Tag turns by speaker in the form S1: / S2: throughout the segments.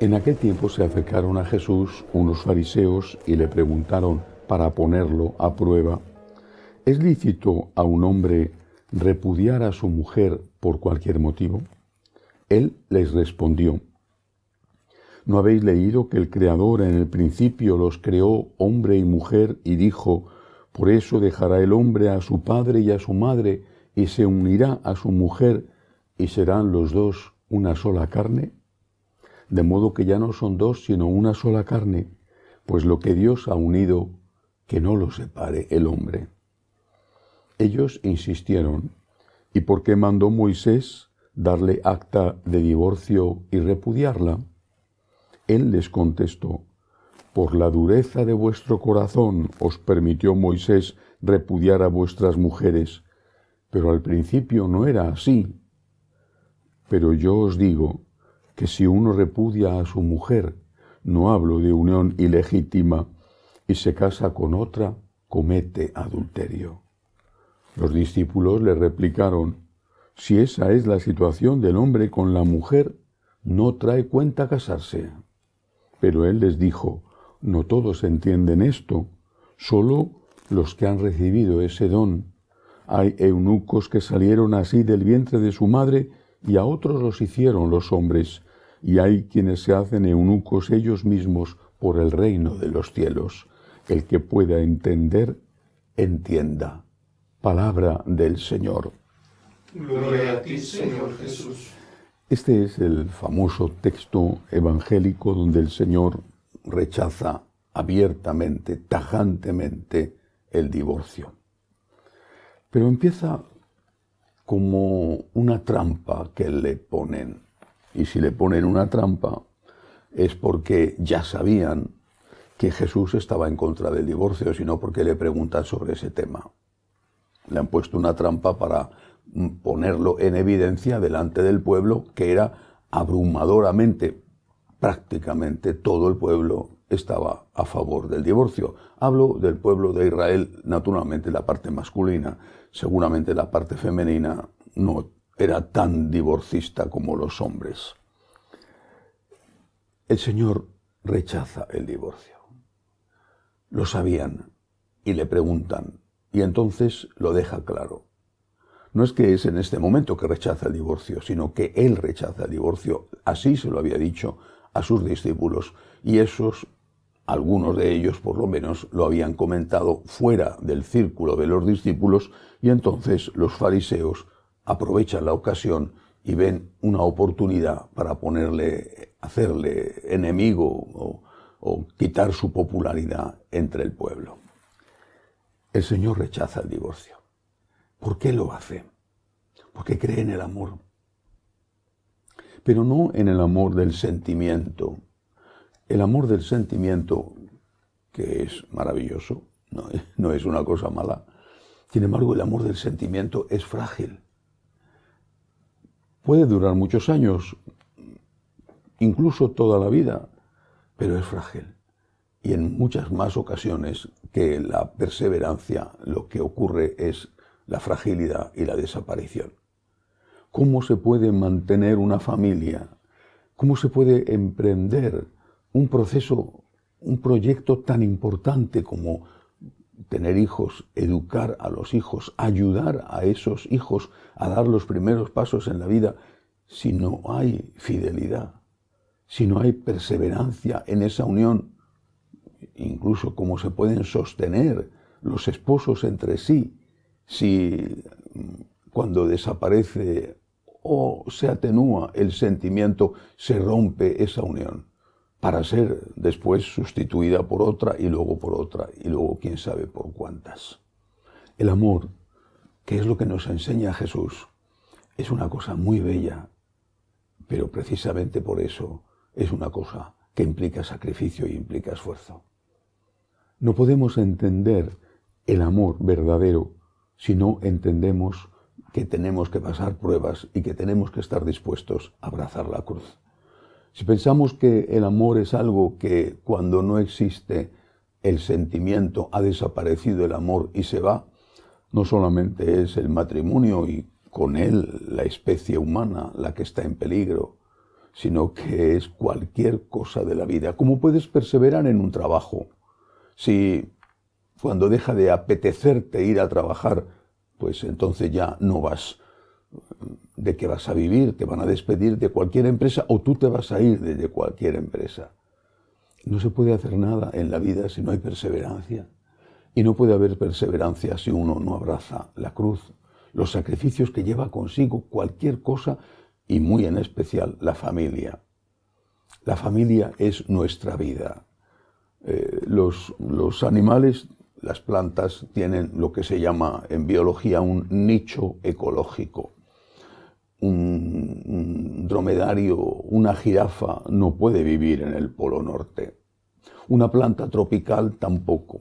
S1: En aquel tiempo se acercaron a Jesús unos fariseos y le preguntaron para ponerlo a prueba: ¿es lícito a un hombre repudiar a su mujer por cualquier motivo? Él les respondió: ¿no habéis leído que el Creador en el principio los creó hombre y mujer y dijo: por eso dejará el hombre a su padre y a su madre y se unirá a su mujer y serán los dos una sola carne? De modo que ya no son dos sino una sola carne, pues lo que Dios ha unido, que no lo separe el hombre. Ellos insistieron: ¿y por qué mandó Moisés darle acta de divorcio y repudiarla? Él les contestó: por la dureza de vuestro corazón os permitió Moisés repudiar a vuestras mujeres, pero al principio no era así. Pero yo os digo que si uno repudia a su mujer, no hablo de unión ilegítima, y se casa con otra, comete adulterio. Los discípulos le replicaron: si esa es la situación del hombre con la mujer, no trae cuenta casarse. Pero él les dijo: no todos entienden esto, solo los que han recibido ese don. Hay eunucos que salieron así del vientre de su madre, y a otros los hicieron los hombres, y hay quienes se hacen eunucos ellos mismos por el reino de los cielos. El que pueda entender, entienda. Palabra del Señor.
S2: Gloria a ti, Señor Jesús.
S1: Este es el famoso texto evangélico donde el Señor rechaza abiertamente, tajantemente, el divorcio. Pero empieza como una trampa que le ponen. Y si le ponen una trampa es porque ya sabían que Jesús estaba en contra del divorcio, sino porque le preguntan sobre ese tema. Le han puesto una trampa para ponerlo en evidencia delante del pueblo, que era abrumadoramente, prácticamente todo el pueblo estaba a favor del divorcio. Hablo del pueblo de Israel, naturalmente la parte masculina, seguramente la parte femenina no era tan divorcista como los hombres. El Señor rechaza el divorcio. Lo sabían y le preguntan, y entonces lo deja claro. No es que es en este momento que rechaza el divorcio, sino que Él rechaza el divorcio. Así se lo había dicho a sus discípulos, y algunos de ellos por lo menos, lo habían comentado fuera del círculo de los discípulos, y entonces los fariseos aprovechan la ocasión y ven una oportunidad para hacerle enemigo o quitar su popularidad entre el pueblo. El Señor rechaza el divorcio. ¿Por qué lo hace? Porque cree en el amor. Pero no en el amor del sentimiento. El amor del sentimiento, que es maravilloso, no es una cosa mala. Sin embargo, el amor del sentimiento es frágil. Puede durar muchos años, incluso toda la vida, pero es frágil. Y en muchas más ocasiones que la perseverancia, lo que ocurre es la fragilidad y la desaparición. ¿Cómo se puede mantener una familia? ¿Cómo se puede emprender un proyecto tan importante como tener hijos, educar a los hijos, ayudar a esos hijos a dar los primeros pasos en la vida, si no hay fidelidad, si no hay perseverancia en esa unión? Incluso cómo se pueden sostener los esposos entre sí, si cuando desaparece o se atenúa el sentimiento, se rompe esa unión, para ser después sustituida por otra y luego por otra y luego quién sabe por cuántas. El amor, que es lo que nos enseña Jesús, es una cosa muy bella, pero precisamente por eso es una cosa que implica sacrificio y implica esfuerzo. No podemos entender el amor verdadero si no entendemos que tenemos que pasar pruebas y que tenemos que estar dispuestos a abrazar la cruz. Si pensamos que el amor es algo que cuando no existe el sentimiento, ha desaparecido el amor y se va, no solamente es el matrimonio y con él la especie humana la que está en peligro, sino que es cualquier cosa de la vida. ¿Cómo puedes perseverar en un trabajo si cuando deja de apetecerte ir a trabajar, pues entonces ya no vas? ¿De qué vas a vivir? Te van a despedir de cualquier empresa o tú te vas a ir de cualquier empresa. No se puede hacer nada en la vida si no hay perseverancia. Y no puede haber perseverancia si uno no abraza la cruz, los sacrificios que lleva consigo cualquier cosa y muy en especial la familia. La familia es nuestra vida. Los animales, las plantas, tienen lo que se llama en biología un nicho ecológico. Un dromedario, una jirafa, no puede vivir en el Polo Norte. Una planta tropical tampoco.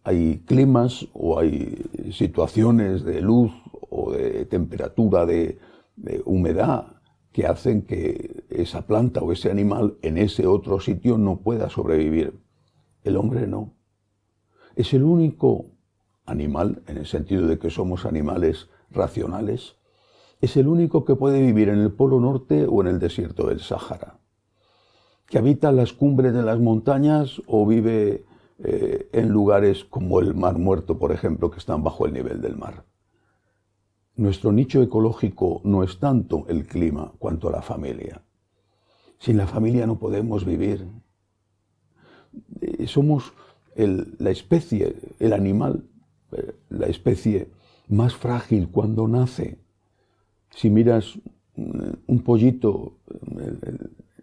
S1: Hay climas o hay situaciones de luz o de temperatura, de humedad, que hacen que esa planta o ese animal en ese otro sitio no pueda sobrevivir. El hombre no. Es el único animal, en el sentido de que somos animales racionales, es el único que puede vivir en el Polo Norte o en el desierto del Sáhara, que habita las cumbres de las montañas o vive en lugares como el Mar Muerto, por ejemplo, que están bajo el nivel del mar. Nuestro nicho ecológico no es tanto el clima cuanto la familia. Sin la familia no podemos vivir. Somos la especie, el animal, la especie más frágil cuando nace. Si miras un pollito,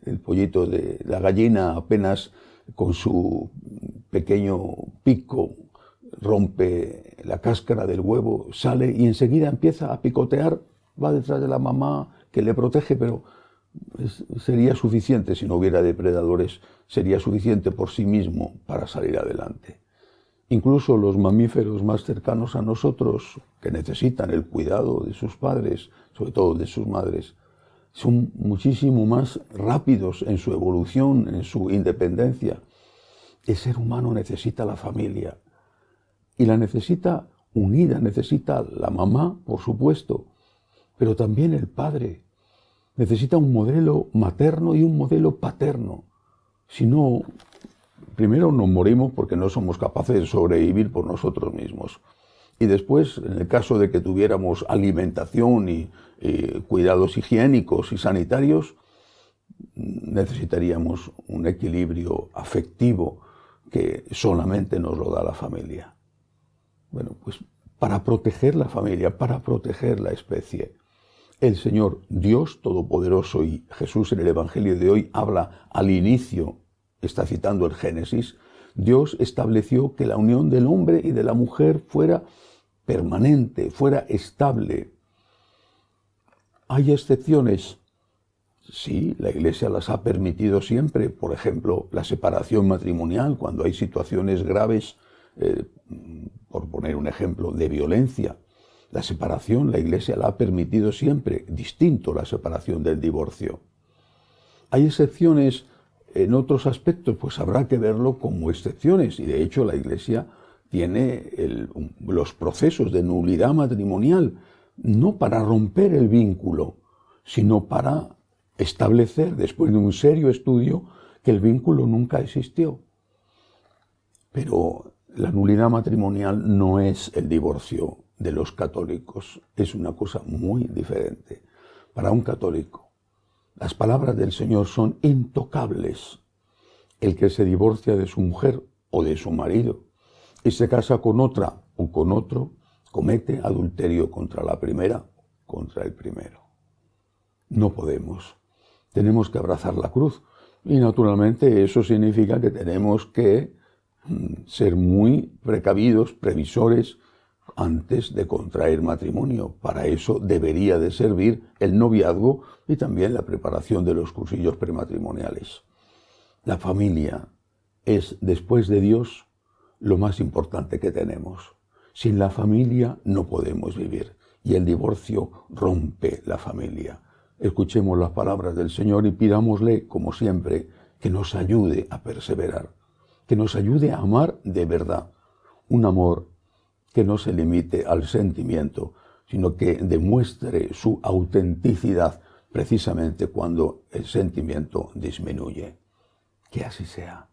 S1: el pollito de la gallina apenas con su pequeño pico rompe la cáscara del huevo, sale y enseguida empieza a picotear, va detrás de la mamá que le protege, pero sería suficiente si no hubiera depredadores, sería suficiente por sí mismo para salir adelante. Incluso los mamíferos más cercanos a nosotros, que necesitan el cuidado de sus padres, sobre todo de sus madres, son muchísimo más rápidos en su evolución, en su independencia. El ser humano necesita la familia y la necesita unida, necesita la mamá, por supuesto, pero también el padre. Necesita un modelo materno y un modelo paterno. Si no, primero nos morimos porque no somos capaces de sobrevivir por nosotros mismos. Y después, en el caso de que tuviéramos alimentación y cuidados higiénicos y sanitarios, necesitaríamos un equilibrio afectivo que solamente nos lo da la familia. Bueno, pues para proteger la familia, para proteger la especie, el Señor Dios Todopoderoso, y Jesús en el Evangelio de hoy habla al inicio, está citando el Génesis, Dios estableció que la unión del hombre y de la mujer fuera permanente, fuera estable. ¿Hay excepciones? Sí, la Iglesia las ha permitido siempre. Por ejemplo, la separación matrimonial, cuando hay situaciones graves, por poner un ejemplo, de violencia. La separación, la Iglesia la ha permitido siempre, distinto la separación del divorcio. ¿Hay excepciones en otros aspectos? Pues habrá que verlo como excepciones, y de hecho la Iglesia tiene los procesos de nulidad matrimonial, no para romper el vínculo, sino para establecer, después de un serio estudio, que el vínculo nunca existió. Pero la nulidad matrimonial no es el divorcio de los católicos, es una cosa muy diferente. Para un católico, las palabras del Señor son intocables. El que se divorcia de su mujer o de su marido y se casa con otra o con otro, comete adulterio contra la primera, contra el primero. No podemos. Tenemos que abrazar la cruz. Y naturalmente eso significa que tenemos que ser muy precavidos, previsores, antes de contraer matrimonio. Para eso debería de servir el noviazgo y también la preparación de los cursillos prematrimoniales. La familia es, después de Dios, lo más importante que tenemos. Sin la familia no podemos vivir y el divorcio rompe la familia. Escuchemos las palabras del Señor y pidámosle, como siempre, que nos ayude a perseverar, que nos ayude a amar de verdad. Un amor que no se limite al sentimiento, sino que demuestre su autenticidad precisamente cuando el sentimiento disminuye. Que así sea.